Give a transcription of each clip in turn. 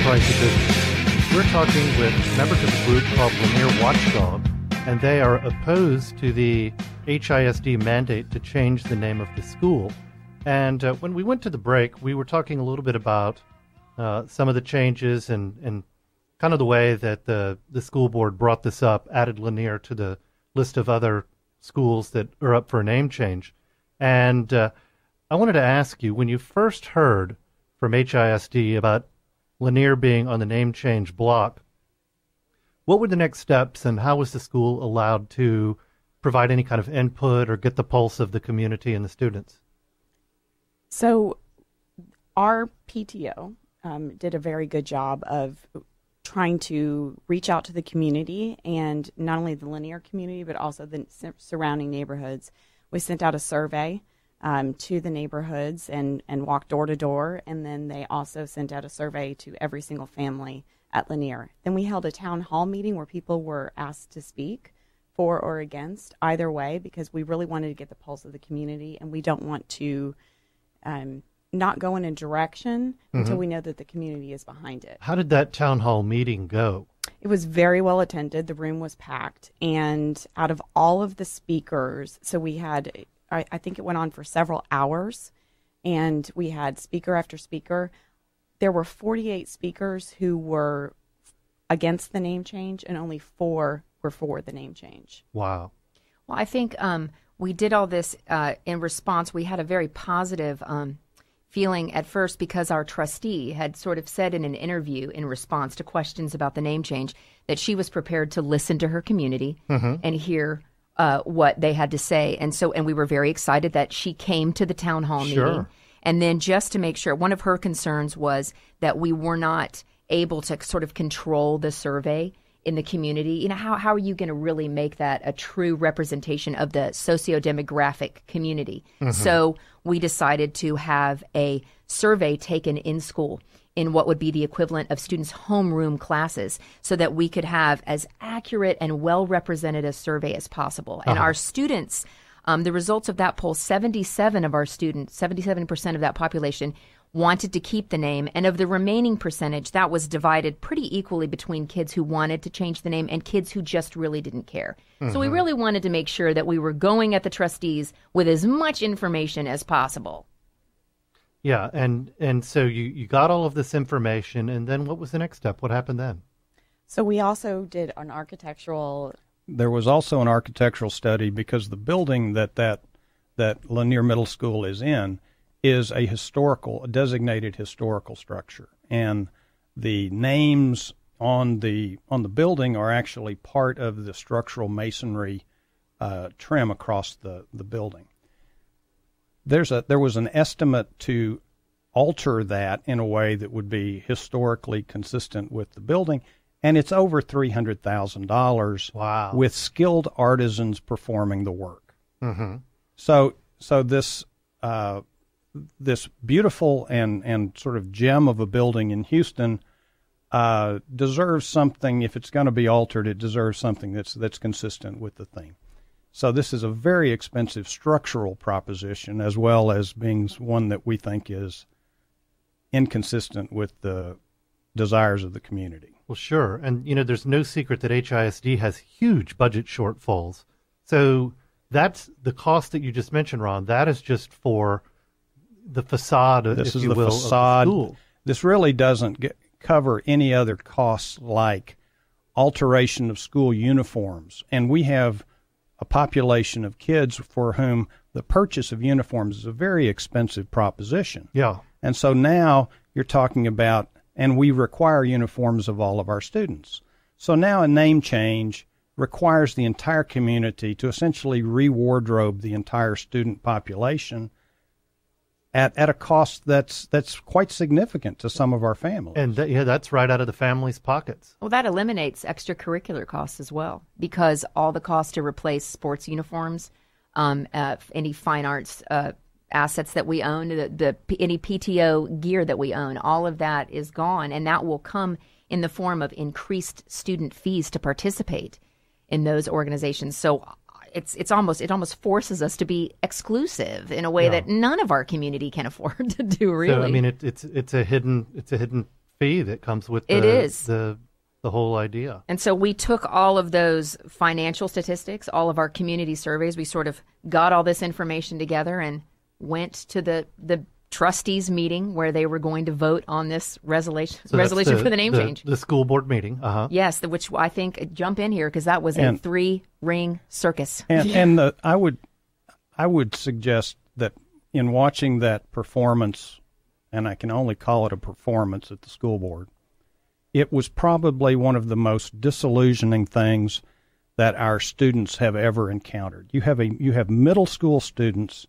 Price of Business. We're talking with members of a group called Lanier Watchdog, and they are opposed to the HISD mandate to change the name of the school. And when we went to the break, we were talking a little bit about some of the changes and kind of the way that the school board brought this up, added Lanier to the list of other schools that are up for a name change. And I wanted to ask you, when you first heard from HISD about Lanier being on the name change block, what were the next steps and how was the school allowed to provide any kind of input or get the pulse of the community and the students? So our PTO did a very good job of trying to reach out to the community, and not only the Lanier community, but also the surrounding neighborhoods. We sent out a survey to the neighborhoods and walked door to door, and then they also sent out a survey to every single family at Lanier. Then we held a town hall meeting where people were asked to speak for or against either way, because we really wanted to get the pulse of the community, and we don't want to not go in a direction until we know that the community is behind it. How did that town hall meeting go? It was very well attended. The room was packed, and out of all of the speakers, so we had, I think it went on for several hours, and we had speaker after speaker. There were 48 speakers who were against the name change, and only 4 were for the name change. Wow. Well, I think we did all this in response. We had a very positive feeling at first because our trustee had sort of said in an interview in response to questions about the name change that she was prepared to listen to her community and hear what they had to say. And we were very excited that she came to the town hall meeting. And then just to make sure, one of her concerns was that we were not able to sort of control the survey in the community. You know, how are you going to really make that a true representation of the socio-demographic community? So we decided to have a survey taken in school in what would be the equivalent of students' homeroom classes, so that we could have as accurate and well-represented a survey as possible. And our students, the results of that poll, 77% of that population wanted to keep the name, and of the remaining percentage, that was divided pretty equally between kids who wanted to change the name and kids who just really didn't care. So we really wanted to make sure that we were going at the trustees with as much information as possible. Yeah, and so you got all of this information, and then what was the next step? What happened then? So we also did an architectural... There was also an architectural study, because the building that Lanier Middle School is in is a designated historical structure, and the names on the building are actually part of the structural masonry trim across the building. There was an estimate to alter that in a way that would be historically consistent with the building, and it's over $300,000. Wow! With skilled artisans performing the work. So this beautiful and sort of gem of a building in Houston deserves something. If it's going to be altered, it deserves something that's consistent with the theme. So this is a very expensive structural proposition, as well as being one that we think is inconsistent with the desires of the community. Well, sure. And, there's no secret that HISD has huge budget shortfalls. So that's the cost that you just mentioned, Ron. That is just for the facade, this if is you the will, facade. of the school. This really doesn't cover any other costs like alteration of school uniforms. And we have a population of kids for whom the purchase of uniforms is a very expensive proposition. Yeah. And so now you're talking about, and we require uniforms of all of our students. So now a name change requires the entire community to essentially re-wardrobe the entire student population at a cost that's quite significant to some of our families. And that's right out of the family's pockets. Well, that eliminates extracurricular costs as well, because all the costs to replace sports uniforms, any fine arts assets that we own, any PTO gear that we own, all of that is gone, and that will come in the form of increased student fees to participate in those organizations. So it almost forces us to be exclusive in a way that none of our community can afford to do. Really, so I mean, it's a hidden fee that comes with the whole idea. And so we took all of those financial statistics, all of our community surveys. We sort of got all this information together and went to the trustees meeting where they were going to vote on this resolution for the name change. The school board meeting. Yes, which I think jump in here because that was a 3-ring circus. And I would suggest that in watching that performance, and I can only call it a performance at the school board, it was probably one of the most disillusioning things that our students have ever encountered. You have middle school students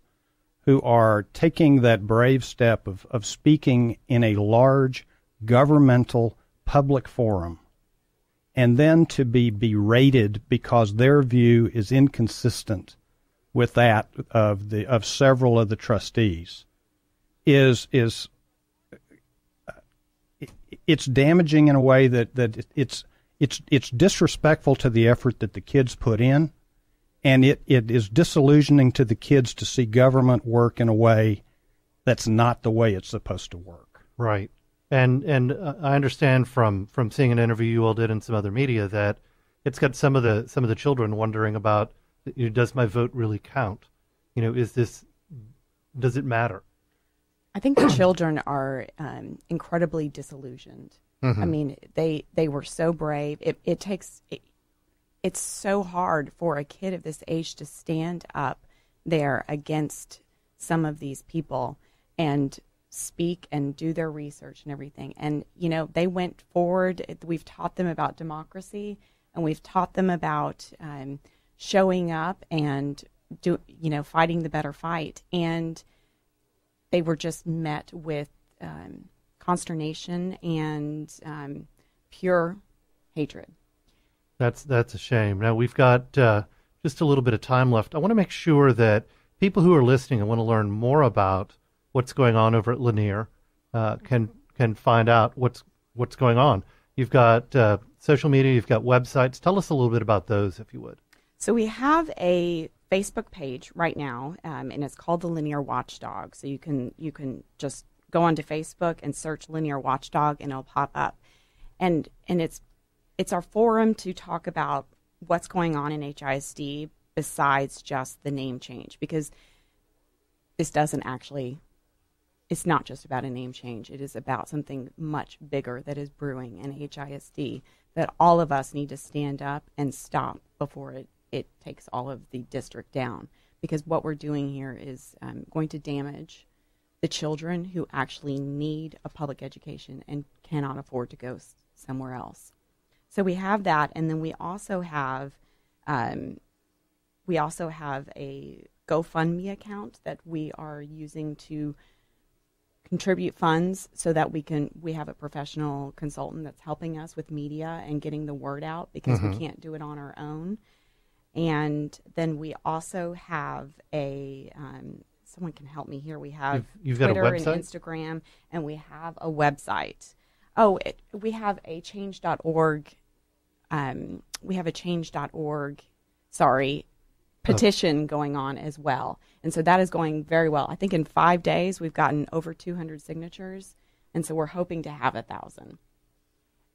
who are taking that brave step of speaking in a large governmental public forum, and then to be berated because their view is inconsistent with that of several of the trustees is it's damaging in a way that it's disrespectful to the effort that the kids put in. And it is disillusioning to the kids to see government work in a way that's not the way it's supposed to work. Right. And I understand from seeing an interview you all did in some other media that it's got some of the children wondering about, does my vote really count? Does it matter? I think the children are incredibly disillusioned. Mm-hmm. I mean, they were so brave. It's so hard for a kid of this age to stand up there against some of these people and speak and do their research and everything. And, they went forward. We've taught them about democracy, and we've taught them about showing up and fighting the better fight. And they were just met with consternation and pure hatred. That's a shame. Now, we've got just a little bit of time left. I want to make sure that people who are listening and want to learn more about what's going on over at Lanier can find out what's going on. You've got social media, you've got websites. Tell us a little bit about those, if you would. So we have a Facebook page right now, and it's called the Lanier Watchdog. So you can just go onto Facebook and search Lanier Watchdog, and it'll pop up. And it's our forum to talk about what's going on in HISD besides just the name change, because this it's not just about a name change. It is about something much bigger that is brewing in HISD that all of us need to stand up and stop before it takes all of the district down, because what we're doing here is going to damage the children who actually need a public education and cannot afford to go somewhere else. So we have that, and then we also have a GoFundMe account that we are using to contribute funds so that we have a professional consultant that's helping us with media and getting the word out, because we can't do it on our own. And then we also have someone can help me here. We have you've Twitter got a website? And Instagram, and we have a website. We have a change.org. We have a change.org, petition going on as well. And so that is going very well. I think in 5 days we've gotten over 200 signatures, and so we're hoping to have 1,000.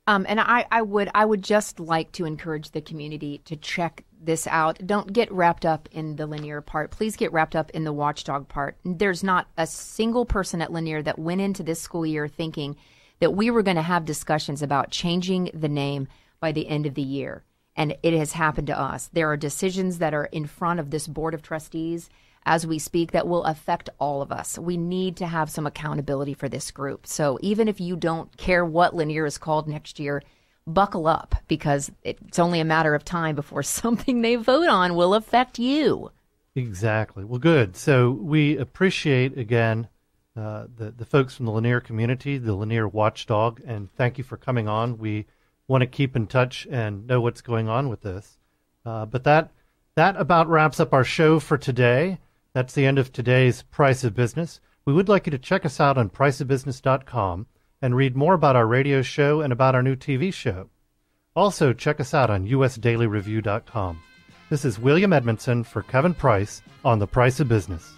And I would just like to encourage the community to check this out. Don't get wrapped up in the Lanier part. Please get wrapped up in the Watchdog part. There's not a single person at Lanier that went into this school year thinking that we were going to have discussions about changing the name by the end of the year. And it has happened to us. There are decisions that are in front of this Board of Trustees as we speak that will affect all of us. We need to have some accountability for this group. So even if you don't care what Lanier is called next year, buckle up, because it's only a matter of time before something they vote on will affect you. Exactly. Well, good. So we appreciate, again, the folks from the Lanier community, the Lanier Watchdog, and thank you for coming on. We want to keep in touch and know what's going on with this. But that about wraps up our show for today. That's the end of today's Price of Business. We would like you to check us out on priceofbusiness.com and read more about our radio show and about our new TV show. Also, check us out on usdailyreview.com. This is William Edmundson for Kevin Price on The Price of Business.